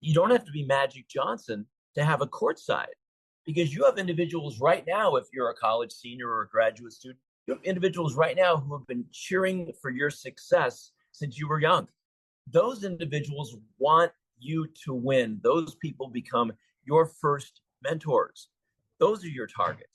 You don't have to be Magic Johnson to have a courtside, because you have individuals right now, if you're a college senior or a graduate student, you have individuals right now who have been cheering for your success since you were young. Those individuals want you to win. Those people become your first mentors. Those are your targets.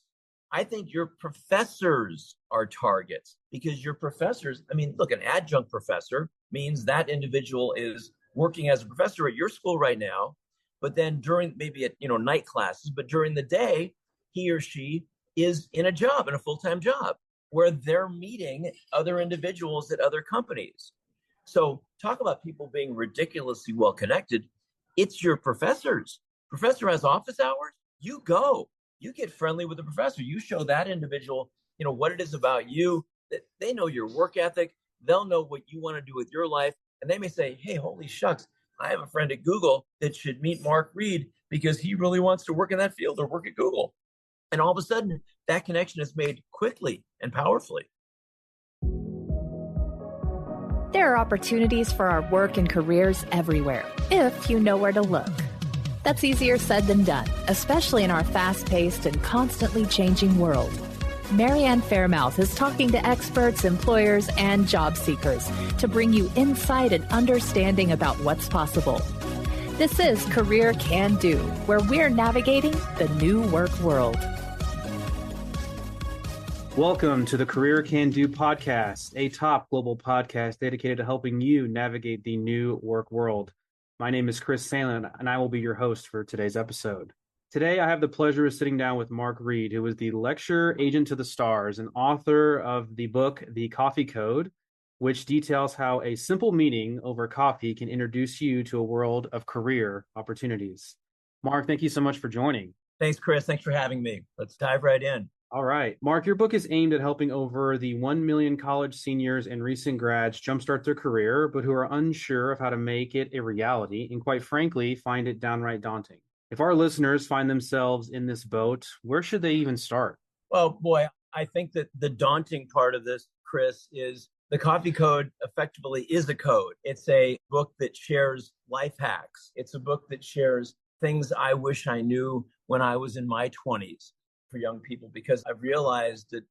I think your professors are targets, because your professors, I mean, look, an adjunct professor means that individual is working as a professor at your school right now, but then during maybe at night classes, but during the day, he or she is in a full-time job where they're meeting other individuals at other companies. So talk about people being ridiculously well connected. It's your professors. Professor has office hours. You go. You get friendly with the professor. You show that individual, what it is about you. That they know your work ethic. They'll know what you want to do with your life. And they may say, hey, holy shucks, I have a friend at Google that should meet Marc Reede because he really wants to work in that field or work at Google. And all of a sudden, that connection is made quickly and powerfully. There are opportunities for our work and careers everywhere, if you know where to look. That's easier said than done, especially in our fast-paced and constantly changing world. Mary Ann Faremouth is talking to experts, employers, and job seekers to bring you insight and understanding about what's possible. This is Career Can Do, where we're navigating the new work world. Welcome to the Career Can Do podcast, a top global podcast dedicated to helping you navigate the new work world. My name is Chris Sandland, and I will be your host for today's episode. Today, I have the pleasure of sitting down with Marc Reede, who is the lecturer agent to the stars and author of the book, The Coffee Code, which details how a simple meeting over coffee can introduce you to a world of career opportunities. Marc, thank you so much for joining. Thanks, Chris. Thanks for having me. Let's dive right in. All right. Marc, your book is aimed at helping over the 1 million college seniors and recent grads jumpstart their career, but who are unsure of how to make it a reality and, quite frankly, find it downright daunting. If our listeners find themselves in this boat, where should they even start? Well, boy, I think that the daunting part of this, Chris, is the Coffee Code effectively is a code. It's a book that shares life hacks. It's a book that shares things I wish I knew when I was in my 20s. For young people, because I've realized that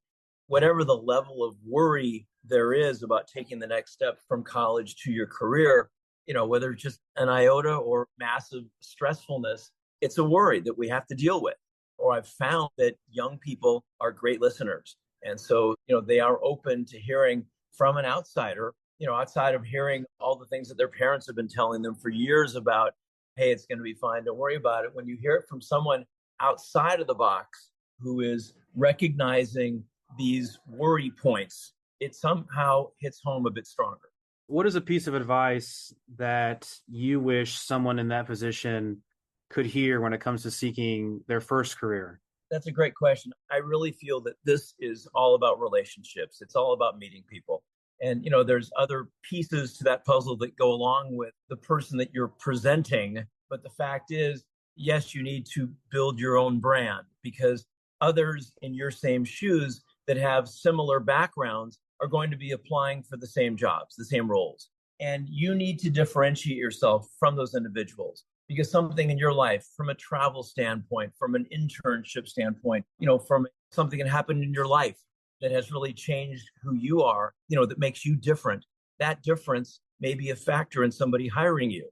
whatever the level of worry there is about taking the next step from college to your career, whether it's just an iota or massive stressfulness, it's a worry that we have to deal with. Or I've found that young people are great listeners. And so, they are open to hearing from an outsider, outside of hearing all the things that their parents have been telling them for years about, hey, it's going to be fine, don't worry about it. When you hear it from someone outside of the box, who is recognizing these worry points, it somehow hits home a bit stronger. What is a piece of advice that you wish someone in that position could hear when it comes to seeking their first career? That's a great question. I really feel that this is all about relationships. It's all about meeting people. And, there's other pieces to that puzzle that go along with the person that you're presenting. But the fact is, yes, you need to build your own brand, because others in your same shoes that have similar backgrounds are going to be applying for the same jobs, the same roles. And you need to differentiate yourself from those individuals, because something in your life, from a travel standpoint, from an internship standpoint, from something that happened in your life that has really changed who you are, that makes you different. That difference may be a factor in somebody hiring you.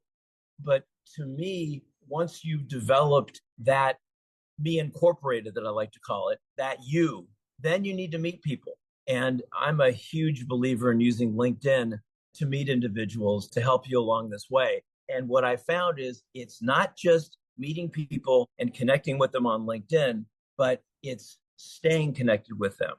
But to me, once you've developed that me incorporated, that I like to call it, that then you need to meet people. And I'm a huge believer in using LinkedIn to meet individuals to help you along this way. And what I found is it's not just meeting people and connecting with them on LinkedIn, but it's staying connected with them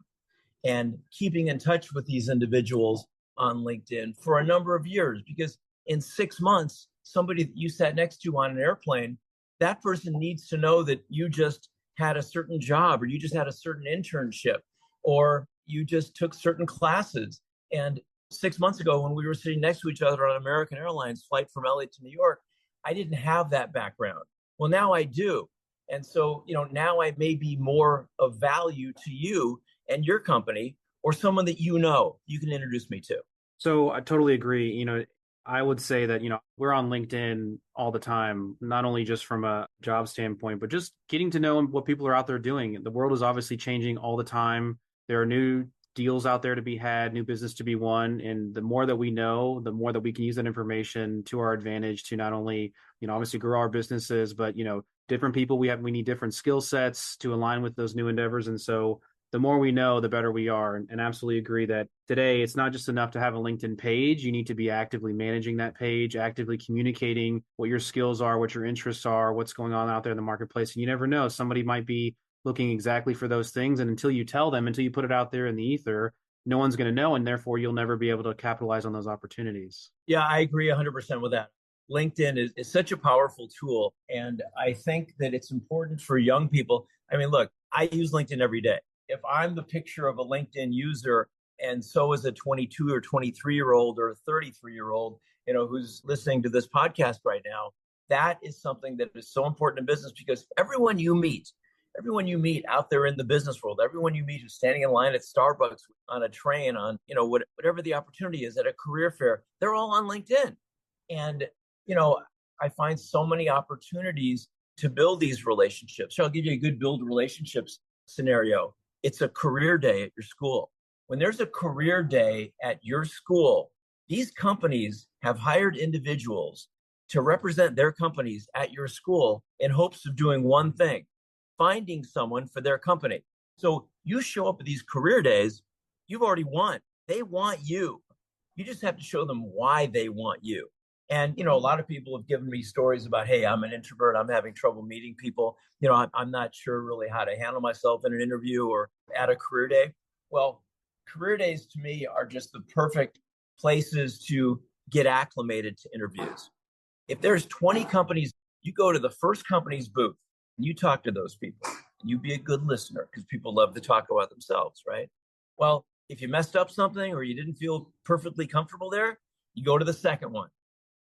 and keeping in touch with these individuals on LinkedIn for a number of years. Because in 6 months, somebody that you sat next to on an airplane, that person needs to know that you just had a certain job, or you just had a certain internship, or you just took certain classes. And 6 months ago, when we were sitting next to each other on American Airlines flight from LA to New York, I didn't have that background. Well, now I do. And so, now I may be more of value to you and your company, or someone that you can introduce me to. So I totally agree. I would say that, we're on LinkedIn all the time, not only just from a job standpoint, but just getting to know what people are out there doing. The world is obviously changing all the time. There are new deals out there to be had, new business to be won. And the more that we know, the more that we can use that information to our advantage to not only, obviously grow our businesses, but, different people, we need different skill sets to align with those new endeavors. And so the more we know, the better we are. And absolutely agree that today it's not just enough to have a LinkedIn page. You need to be actively managing that page, actively communicating what your skills are, what your interests are, what's going on out there in the marketplace. And you never know, somebody might be looking exactly for those things. And until you tell them, until you put it out there in the ether, no one's going to know. And therefore, you'll never be able to capitalize on those opportunities. Yeah, I agree 100% with that. LinkedIn is such a powerful tool. And I think that it's important for young people. I mean, look, I use LinkedIn every day. If I'm the picture of a LinkedIn user, and so is a 22 or 23-year-old or a 33-year-old, who's listening to this podcast right now, that is something that is so important in business, because everyone you meet out there in the business world, everyone you meet who's standing in line at Starbucks, on a train, on, whatever the opportunity is at a career fair, they're all on LinkedIn. And, I find so many opportunities to build these relationships. So I'll give you a good build relationships scenario. It's a career day at your school. When there's a career day at your school, these companies have hired individuals to represent their companies at your school in hopes of doing one thing: finding someone for their company. So you show up at these career days, you've already won. They want you. You just have to show them why they want you. And, a lot of people have given me stories about, hey, I'm an introvert, I'm having trouble meeting people. I'm not sure really how to handle myself in an interview or at a career day. Well, career days to me are just the perfect places to get acclimated to interviews. If there's 20 companies, you go to the first company's booth and you talk to those people. And you be a good listener, because people love to talk about themselves, right? Well, if you messed up something or you didn't feel perfectly comfortable there, you go to the second one.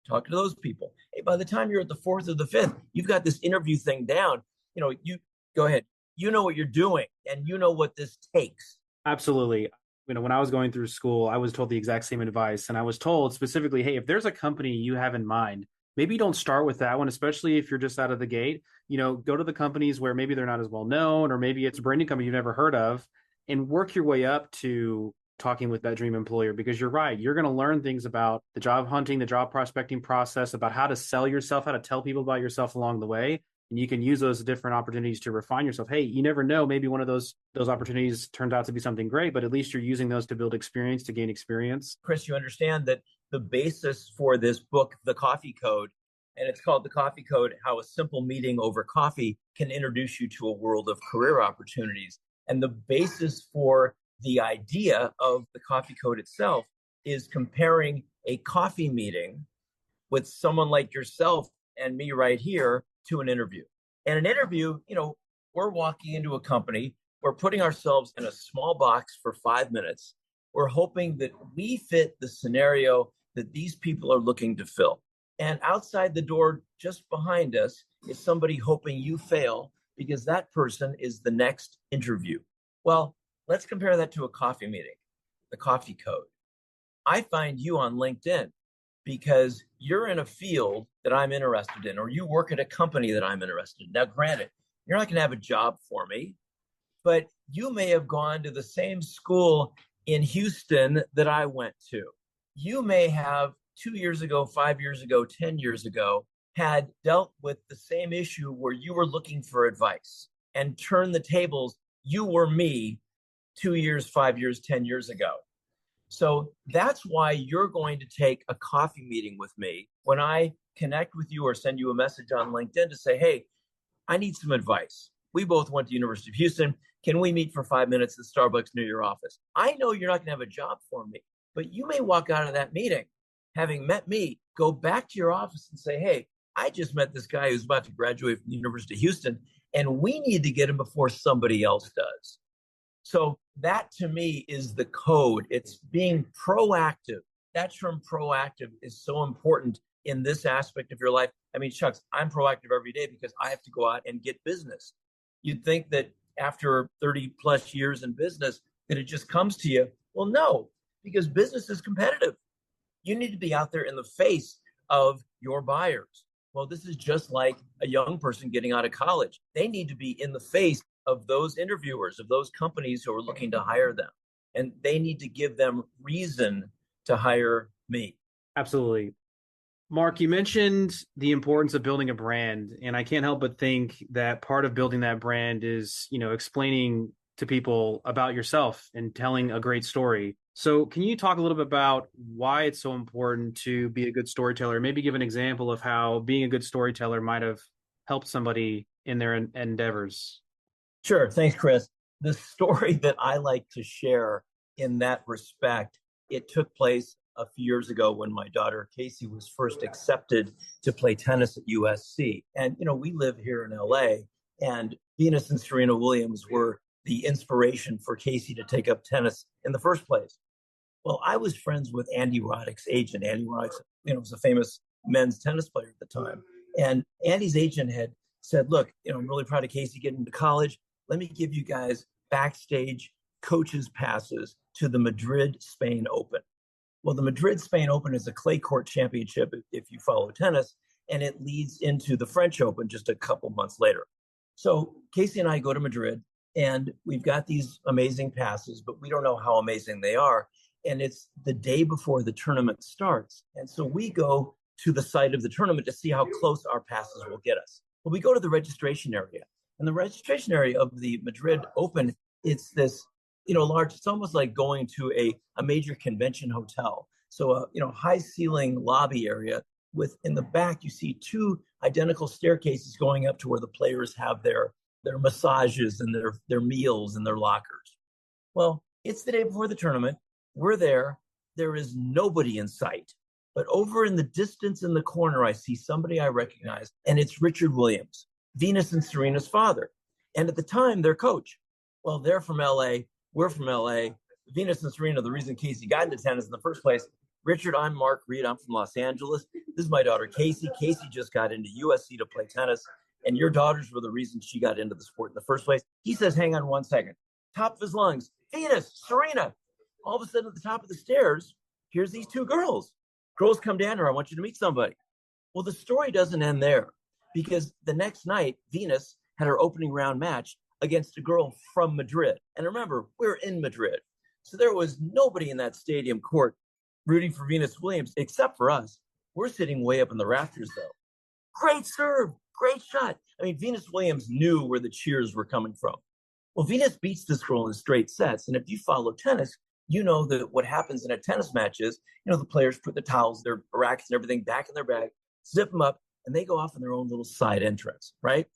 Talk to those people. Hey, by the time you're at the fourth or the fifth, you've got this interview thing down. You go ahead. You know what you're doing, and you know what this takes. Absolutely. When I was going through school, I was told the exact same advice. And I was told specifically, hey, if there's a company you have in mind, maybe don't start with that one, especially if you're just out of the gate. Go to the companies where maybe they're not as well known, or maybe it's a brand new company you've never heard of, and work your way up to talking with that dream employer. Because you're right, you're going to learn things about the job hunting, the job prospecting process, about how to sell yourself, how to tell people about yourself along the way. And you can use those different opportunities to refine yourself. Hey, you never know, maybe one of those opportunities turns out to be something great, but at least you're using those to build experience, to gain experience. Chris, you understand that the basis for this book, The Coffee Code, and it's called The Coffee Code: How a Simple Meeting Over Coffee Can Introduce You to a World of Career Opportunities. And the basis for the idea of the Coffee Code itself is comparing a coffee meeting with someone like yourself and me right here to an interview. And an interview, we're walking into a company, we're putting ourselves in a small box for 5 minutes. We're hoping that we fit the scenario that these people are looking to fill. And outside the door, just behind us, is somebody hoping you fail, because that person is the next interview. Well, let's compare that to a coffee meeting, the Coffee Code. I find you on LinkedIn because you're in a field that I'm interested in, or you work at a company that I'm interested in. Now, granted, you're not going to have a job for me, but you may have gone to the same school in Houston that I went to. You may have 2 years ago, 5 years ago, 10 years ago, had dealt with the same issue where you were looking for advice, and turned the tables. You were me 2 years, 5 years, 10 years ago. So that's why you're going to take a coffee meeting with me when I connect with you or send you a message on LinkedIn to say, hey, I need some advice. We both went to University of Houston. Can we meet for 5 minutes at Starbucks near your office? I know you're not going to have a job for me, but you may walk out of that meeting, having met me, go back to your office and say, hey, I just met this guy who's about to graduate from the University of Houston, and we need to get him before somebody else does. So that to me is the code. It's being proactive. That term proactive is so important in this aspect of your life. I mean, shucks, I'm proactive every day because I have to go out and get business. You'd think that after 30 plus years in business that it just comes to you. Well, no, because business is competitive. You need to be out there in the face of your buyers. Well, this is just like a young person getting out of college. They need to be in the face of those interviewers, of those companies who are looking to hire them. And they need to give them reason to hire me. Absolutely. Mark, you mentioned the importance of building a brand, and I can't help but think that part of building that brand is, explaining to people about yourself and telling a great story. So can you talk a little bit about why it's so important to be a good storyteller? Maybe give an example of how being a good storyteller might have helped somebody in their endeavors. Sure. Thanks, Chris. The story that I like to share in that respect, it took place a few years ago when my daughter Casey was first accepted to play tennis at USC. And, we live here in LA, and Venus and Serena Williams were the inspiration for Casey to take up tennis in the first place. Well, I was friends with Andy Roddick's agent. Andy Roddick, was a famous men's tennis player at the time. And Andy's agent had said, look, I'm really proud of Casey getting into college. Let me give you guys backstage coaches passes to the Madrid, Spain Open. Well, the Madrid, Spain Open is a clay court championship if you follow tennis, and it leads into the French Open just a couple months later. So Casey and I go to Madrid, and we've got these amazing passes, but we don't know how amazing they are. And it's the day before the tournament starts. And so we go to the site of the tournament to see how close our passes will get us. Well, we go to the registration area. And the registration area of the Madrid Open, it's this, large, it's almost like going to a major convention hotel. So a high ceiling lobby area with, in the back, you see two identical staircases going up to where the players have their massages and their meals and their lockers. Well, it's the day before the tournament. We're there. There is nobody in sight. But over in the distance in the corner, I see somebody I recognize, and it's Richard Williams, Venus and Serena's father. And at the time, their coach. Well, they're from LA. We're from LA. Venus and Serena, the reason Casey got into tennis in the first place. Richard, I'm Marc Reede. I'm from Los Angeles. This is my daughter, Casey. Casey just got into USC to play tennis, and your daughters were the reason she got into the sport in the first place. He says, hang on one second. Top of his lungs, Venus, Serena. All of a sudden, at the top of the stairs, here's these two girls. Girls come down here. I want you to meet somebody. Well, the story doesn't end there, because the next night, Venus had her opening round match against a girl from Madrid. And remember, we're in Madrid. So there was nobody in that stadium court rooting for Venus Williams except for us. We're sitting way up in the rafters, though. Great serve, great shot. I mean, Venus Williams knew where the cheers were coming from. Well, Venus beats this girl in straight sets. And if you follow tennis, you know that what happens in a tennis match is, the players put the towels, their rackets and everything back in their bag, zip them up, and they go off in their own little side entrance, right?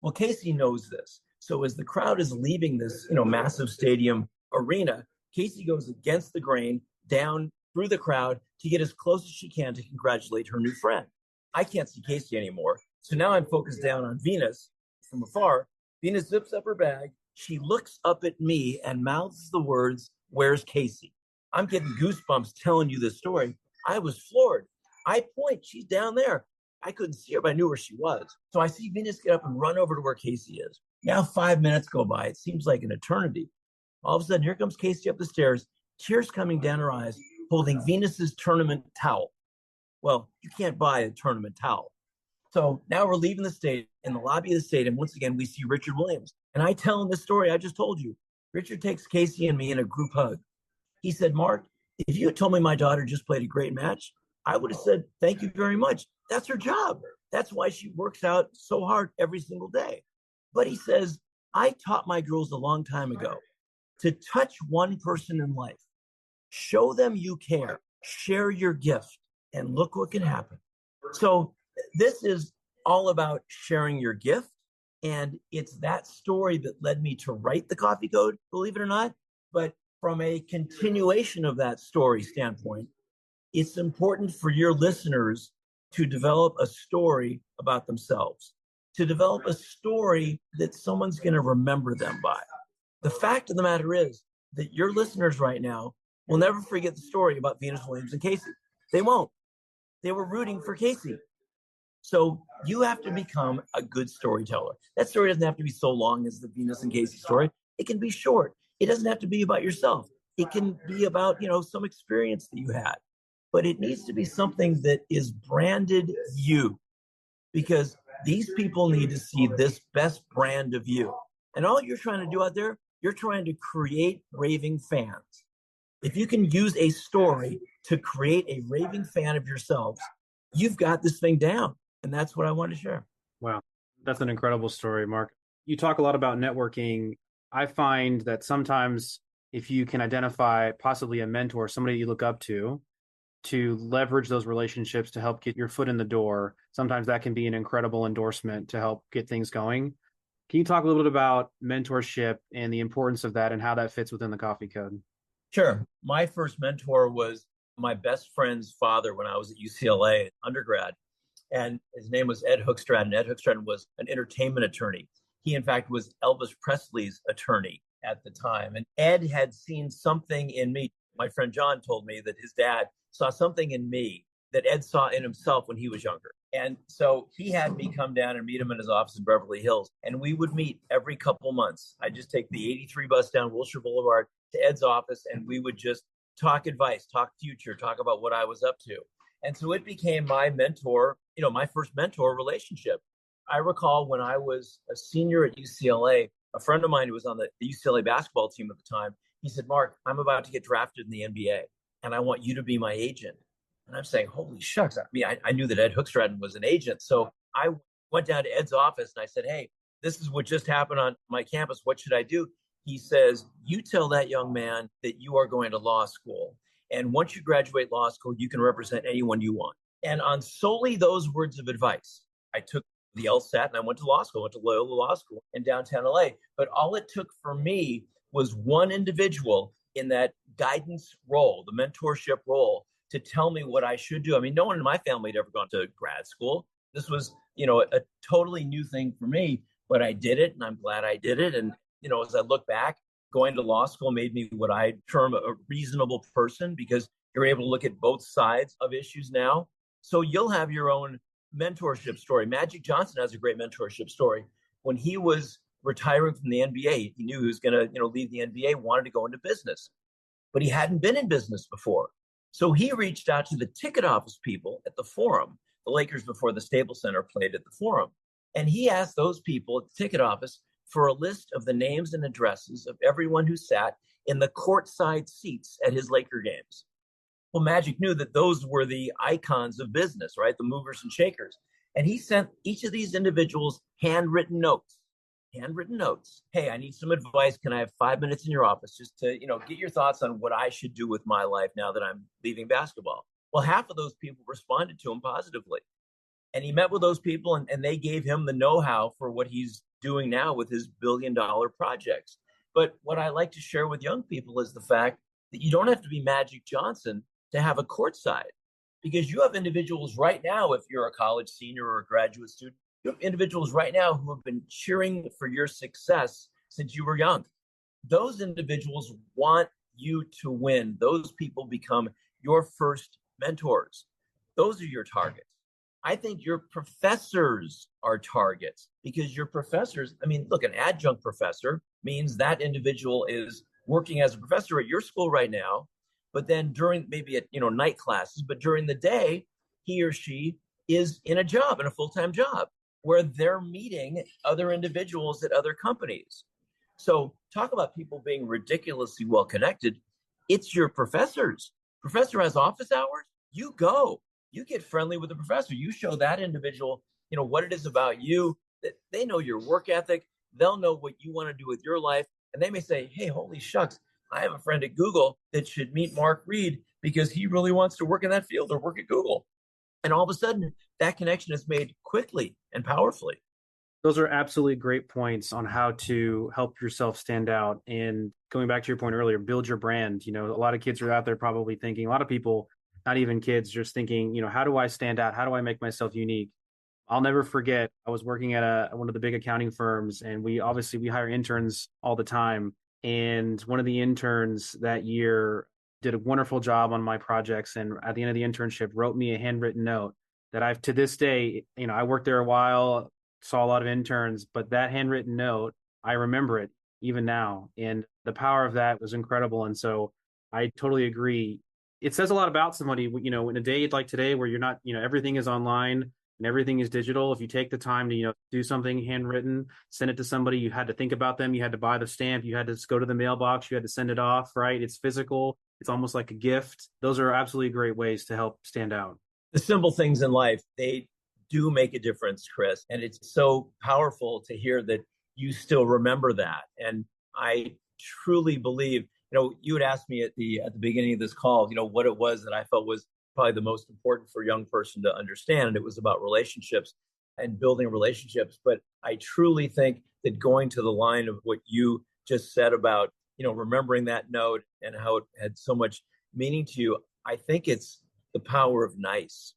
Well, Casey knows this. So as the crowd is leaving this, massive stadium arena, Casey goes against the grain down through the crowd to get as close as she can to congratulate her new friend. I can't see Casey anymore. So now I'm focused down on Venus from afar. Venus zips up her bag. She looks up at me and mouths the words, "Where's Casey?" I'm getting goosebumps telling you this story. I was floored. I point, she's down there. I couldn't see her, but I knew where she was. So I see Venus get up and run over to where Casey is. Now 5 minutes go by. It seems like an eternity. All of a sudden, here comes Casey up the stairs, tears coming down her eyes, holding Venus's tournament towel. Well, you can't buy a tournament towel. So now we're leaving the stadium. In the lobby of the stadium, once again, we see Richard Williams. And I tell him this story I just told you. Richard takes Casey and me in a group hug. He said, Mark, if you had told me my daughter just played a great match, I would have said, thank you very much. That's her job. That's why she works out so hard every single day. But he says, I taught my girls a long time ago to touch one person in life, show them you care, share your gift, and look what can happen. So this is all about sharing your gift. And it's that story that led me to write the Coffee Code, believe it or not. But from a continuation of that story standpoint, it's important for your listeners to develop a story about themselves, to develop a story that someone's going to remember them by. The fact of the matter is that your listeners right now will never forget the story about Venus Williams and Casey. They won't. They were rooting for Casey. So you have to become a good storyteller. That story doesn't have to be so long as the Venus and Casey story. It can be short. It doesn't have to be about yourself. It can be about, some experience that you had. but it needs to be something that is branded you, because these people need to see this best brand of you. And all you're trying to do out there, you're trying to create raving fans. If you can use a story to create a raving fan of yourselves, you've got this thing down. And that's what I want to share. Wow. That's an incredible story, Mark. You talk a lot about networking. I find that sometimes if you can identify possibly a mentor, somebody you look up to leverage those relationships to help get your foot in the door, sometimes that can be an incredible endorsement to help get things going. Can you talk a little bit about mentorship and the importance of that and how that fits within the Coffee Code? Sure. My first mentor was my best friend's father when I was at UCLA undergrad. And his name was Ed Hookstraden. Ed Hookstraden was an entertainment attorney. He, in fact, was Elvis Presley's attorney at the time. And Ed had seen something in me. My friend John told me that his dad saw something in me that Ed saw in himself when he was younger. And so he had me come down and meet him in his office in Beverly Hills. And we would meet every couple months. I'd just take the 83 bus down Wilshire Boulevard to Ed's office, and we would just talk advice, talk future, talk about what I was up to. And so it became my mentor, my first mentor relationship. I recall when I was a senior at UCLA, a friend of mine who was on the UCLA basketball team at the time, he said, Mark, I'm about to get drafted in the NBA, and I want you to be my agent. And I'm saying, holy shucks. I knew that Ed Hookstraden was an agent. So I went down to Ed's office and I said, hey, this is what just happened on my campus. What should I do? He says, you tell that young man that you are going to law school. And once you graduate law school, you can represent anyone you want. And on solely those words of advice, I took the LSAT and I went to law school, went to Loyola Law School in downtown LA. But all it took for me was one individual in that guidance role, the mentorship role, to tell me what I should do. I mean, no one in my family had ever gone to grad school. This was, a totally new thing for me, but I did it and I'm glad I did it. And, as I look back, going to law school made me what I term a reasonable person, because you're able to look at both sides of issues now. So you'll have your own mentorship story. Magic Johnson has a great mentorship story. When he was retiring from the NBA, he knew he was going to, leave the NBA, wanted to go into business, but he hadn't been in business before. So he reached out to the ticket office people at the Forum, the Lakers before the Staples Center played at the Forum. And he asked those people at the ticket office for a list of the names and addresses of everyone who sat in the courtside seats at his Laker games. Well, Magic knew that those were the icons of business, right? The movers and shakers. And he sent each of these individuals handwritten notes. Hey, I need some advice. Can I have 5 minutes in your office just to, get your thoughts on what I should do with my life now that I'm leaving basketball? Well, half of those people responded to him positively. And he met with those people and they gave him the know-how for what he's doing now with his billion-dollar projects. But what I like to share with young people is the fact that you don't have to be Magic Johnson to have a courtside, because you have individuals right now, if you're a college senior or a graduate student, you have individuals right now who have been cheering for your success since you were young. Those individuals want you to win. Those people become your first mentors. Those are your targets. I think your professors are targets, because your professors, look, an adjunct professor means that individual is working as a professor at your school right now, but then during maybe at, night classes, but during the day, he or she is in a full-time job where they're meeting other individuals at other companies. So talk about people being ridiculously well connected. It's your professors. Professor has office hours. You go. You get friendly with the professor. You show that individual, what it is about you, that they know your work ethic. They'll know what you want to do with your life. And they may say, hey, holy shucks, I have a friend at Google that should meet Marc Reede because he really wants to work in that field or work at Google. And all of a sudden, that connection is made quickly and powerfully. Those are absolutely great points on how to help yourself stand out. And going back to your point earlier, build your brand. A lot of kids are out there probably thinking, a lot of people, not even kids, just thinking, how do I stand out? How do I make myself unique? I'll never forget, I was working at one of the big accounting firms, and we hire interns all the time. And one of the interns that year did a wonderful job on my projects. And at the end of the internship, wrote me a handwritten note that I've, to this day, I worked there a while, saw a lot of interns, but that handwritten note, I remember it even now. And the power of that was incredible. And so I totally agree. it says a lot about somebody, in a day like today where you're not, everything is online and everything is digital. If you take the time to, do something handwritten, send it to somebody, you had to think about them. You had to buy the stamp. You had to go to the mailbox. You had to send it off, right? It's physical. It's almost like a gift. Those are absolutely great ways to help stand out. The simple things in life, they do make a difference, Chris. And it's so powerful to hear that you still remember that. And I truly believe, you had asked me at the beginning of this call, what it was that I felt was probably the most important for a young person to understand. And it was about relationships and building relationships. But I truly think that going to the line of what you just said about, remembering that note and how it had so much meaning to you, I think it's the power of nice.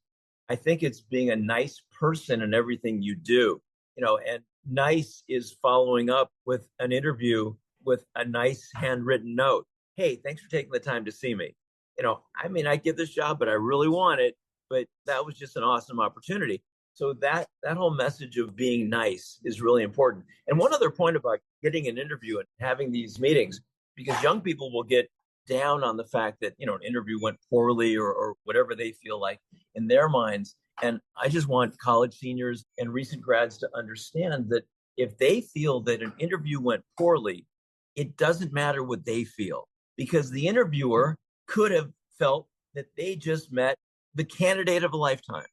I think it's being a nice person in everything you do, and nice is following up with an interview with a nice handwritten note. Hey, thanks for taking the time to see me. I get this job, but I really want it. But that was just an awesome opportunity. So that whole message of being nice is really important. And one other point about getting an interview and having these meetings, because young people will get down on the fact that, an interview went poorly or whatever they feel like in their minds. And I just want college seniors and recent grads to understand that if they feel that an interview went poorly, it doesn't matter what they feel, because the interviewer could have felt that they just met the candidate of a lifetime.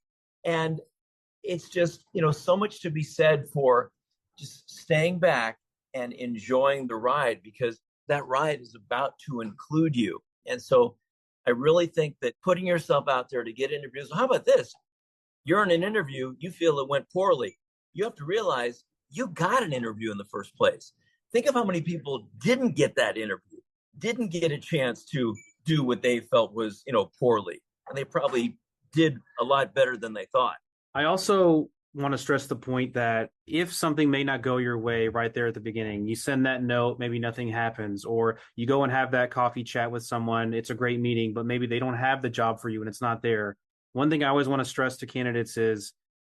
And it's just, so much to be said for just staying back and enjoying the ride, because that ride is about to include you. And so I really think that putting yourself out there to get interviews, how about this? You're in an interview, you feel it went poorly. You have to realize you got an interview in the first place. Think of how many people didn't get that interview, didn't get a chance to do what they felt was, poorly. And they probably did a lot better than they thought. I also want to stress the point that if something may not go your way right there at the beginning, you send that note, maybe nothing happens, or you go and have that coffee chat with someone. It's a great meeting, but maybe they don't have the job for you and it's not there. One thing I always want to stress to candidates is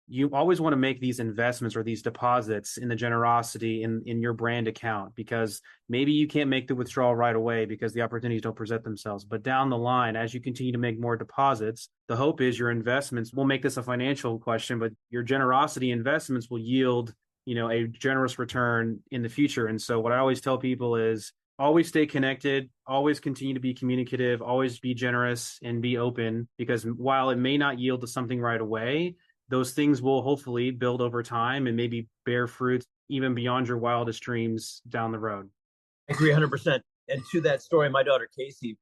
you always want to make these investments or these deposits in the generosity in your brand account, because maybe you can't make the withdrawal right away because the opportunities don't present themselves. But down the line, as you continue to make more deposits, the hope is your investments will make this a financial question, but your generosity investments will yield, a generous return in the future. And so what I always tell people is always stay connected, always continue to be communicative, always be generous and be open, because while it may not yield to something right away, those things will hopefully build over time and maybe bear fruit even beyond your wildest dreams down the road. I agree 100%. And to that story, my daughter, Casey,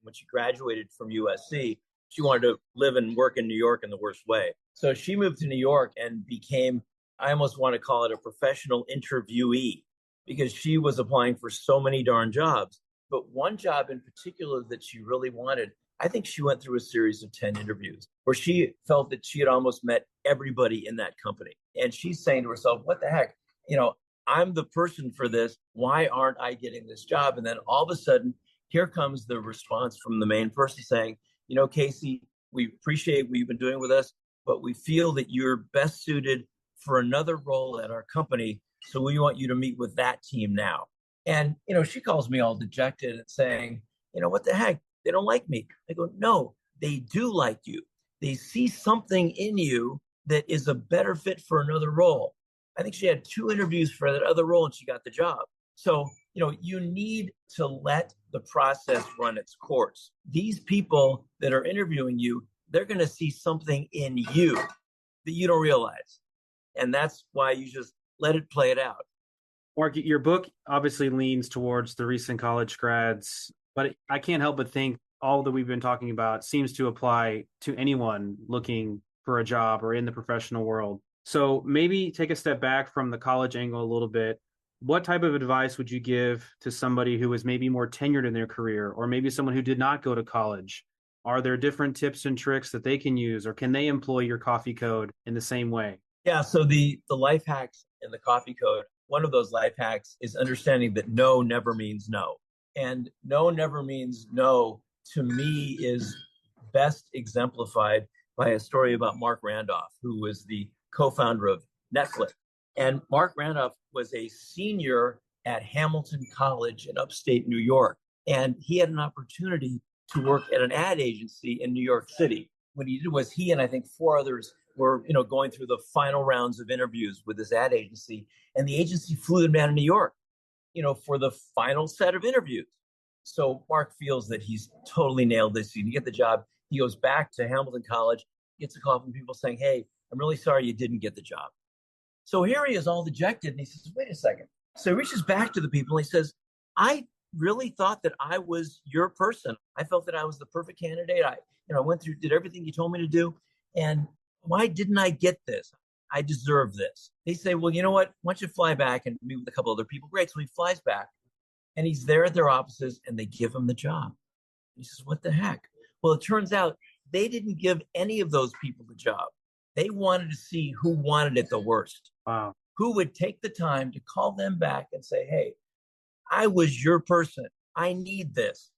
when she graduated from USC, she wanted to live and work in New York in the worst way. So she moved to New York and became, I almost want to call it a professional interviewee, because she was applying for so many darn jobs. But one job in particular that she really wanted, I think she went through a series of 10 interviews where she felt that she had almost met everybody in that company. And she's saying to herself, what the heck? I'm the person for this. Why aren't I getting this job? And then all of a sudden, here comes the response from the main person saying, Casey, we appreciate what you've been doing with us, but we feel that you're best suited for another role at our company. So we want you to meet with that team now. And, she calls me all dejected and saying, what the heck? They don't like me. I go, no, they do like you. They see something in you that is a better fit for another role. I think she had 2 interviews for that other role and she got the job. So, you need to let the process run its course. These people that are interviewing you, they're going to see something in you that you don't realize. And that's why you just let it play it out. Mark, your book obviously leans towards the recent college grads, but I can't help but think all that we've been talking about seems to apply to anyone looking for a job or in the professional world. So maybe take a step back from the college angle a little bit. What type of advice would you give to somebody who is maybe more tenured in their career, or maybe someone who did not go to college? Are there different tips and tricks that they can use, or can they employ your coffee code in the same way? Yeah, so the life hacks in the coffee code, one of those life hacks is understanding that no never means no. And no never means no, to me, is best exemplified by a story about Marc Randolph, who was the co-founder of Netflix. And Marc Randolph was a senior at Hamilton College in upstate New York. And he had an opportunity to work at an ad agency in New York City. What he did was he and I think 4 others were, going through the final rounds of interviews with this ad agency, and the agency flew them down to New York, for the final set of interviews. So Marc feels that he's totally nailed this. He get the job. He goes back to Hamilton College, gets a call from people saying, "Hey, I'm really sorry you didn't get the job." So here he is all dejected, and he says, "Wait a second." So he reaches back to the people and he says, "I really thought that I was your person. I felt that I was the perfect candidate. I went through, did everything you told me to do. And why didn't I get this? I deserve this." They say, "Well, you know what? Why don't you fly back and meet with a couple other people?" Great. So he flies back and he's there at their offices and they give him the job. He says, "What the heck?" Well, it turns out they didn't give any of those people the job. They wanted to see who wanted it the worst. Wow. Who would take the time to call them back and say, "Hey, I was your person. I need this.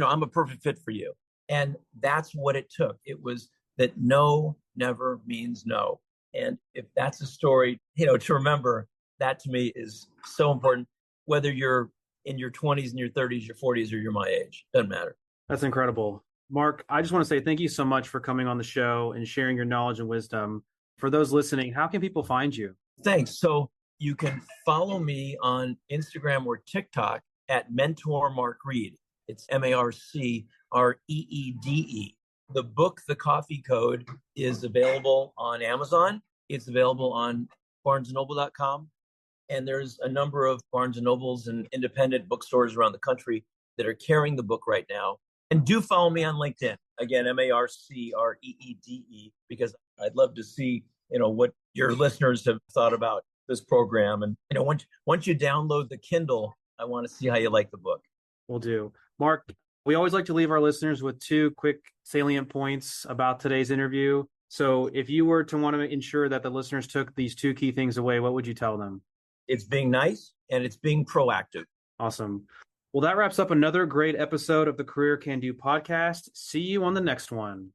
I'm a perfect fit for you." And that's what it took. It was that no never means no. And if that's a story, to remember, that to me is so important, whether you're in your 20s and your 30s, your 40s, or you're my age, doesn't matter. That's incredible. Marc, I just want to say thank you so much for coming on the show and sharing your knowledge and wisdom. For those listening, how can people find you? Thanks. So you can follow me on Instagram or TikTok at Mentor Marc Reede. It's MarcReede. The book, The Coffee Code, is available on Amazon. It's available on barnesandnoble.com. And there's a number of Barnes and Nobles and independent bookstores around the country that are carrying the book right now. And do follow me on LinkedIn. Again, MarcReede, because I'd love to see, what your listeners have thought about this program. And, once you download the Kindle, I want to see how you like the book. Will do. Marc, we always like to leave our listeners with 2 quick salient points about today's interview. So if you were to want to ensure that the listeners took these 2 key things away, what would you tell them? It's being nice and it's being proactive. Awesome. Well, that wraps up another great episode of the Career Can Do podcast. See you on the next one.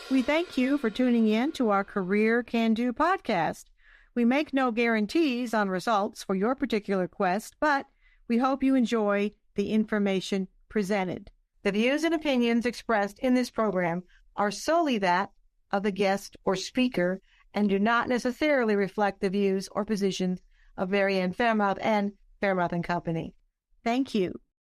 We thank you for tuning in to our Career Can Do podcast. We make no guarantees on results for your particular quest, but we hope you enjoy the information presented. The views and opinions expressed in this program are solely that of the guest or speaker and do not necessarily reflect the views or positions of Mary Ann Faremouth and Faremouth & Company. Thank you.